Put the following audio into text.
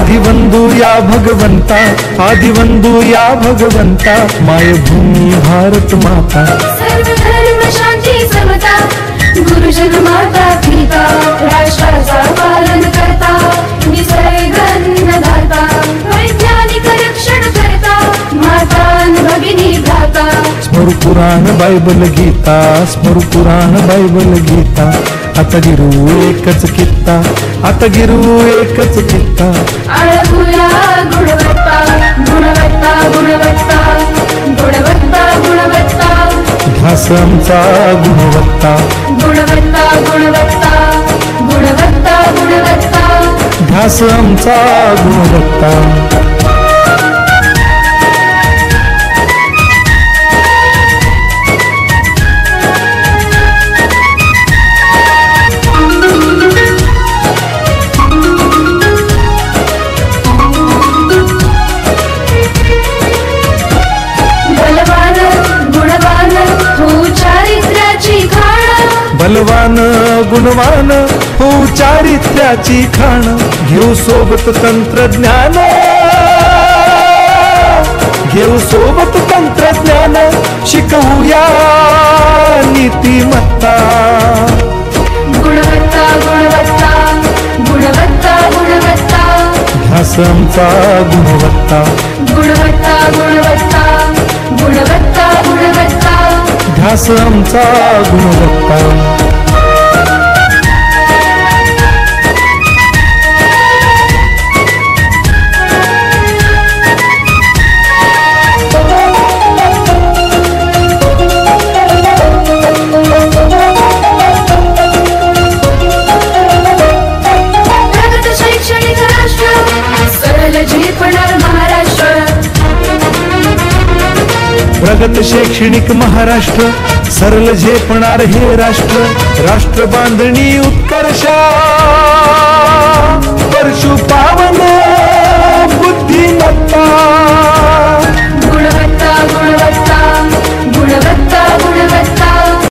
आदिवंदू या भगवंता, आदिवंदू या भगवंता, मायभूमी भारत माता। सर्व धर्म शांती समता, गुरुजन माता पिता, राष्ट्राचा पालन करता, निसर्ग अन्नदाता, वैज्ञानिक रक्षण करता, माता भगिनी भ्राता। स्मरू पुराण बायबल गीता, स्मरू पुराण बायबल गीता, आता गिरू एकच कित्ता, आता गिरू एकच कित्ता। आळगुया गुणवत्ता, गुणवत्ता, गुणवत्ता, गुणवत्ता, गुणवत्ता, ध्यास आमचा गुणवत्ता, गुणवत्ता, गुणवत्ता, गुणवत्ता, गुणवत्ता, ध्यास आमचा गुणवत्ता। बलवान गुणवान हो चारित्र्याची खाण, घेऊ सोबत तंत्रज्ञान, घेऊ सोबत तंत्रज्ञान, शिकवूया नीतिमत्ता। गुणवत्ता, गुणवत्ता, गुणवत्ता, गुणवत्ता, ध्यास आमचा गुणवत्ता, गुणवत्ता, गुणवत्ता, गुणवत्ता, गुणवत्ता, ध्यास आमचा गुणवत्ता। प्रगत शैक्षणिक महाराष्ट्र, सरल झेपणार हे राष्ट्र, राष्ट्र बांधणी उत्कर्षा।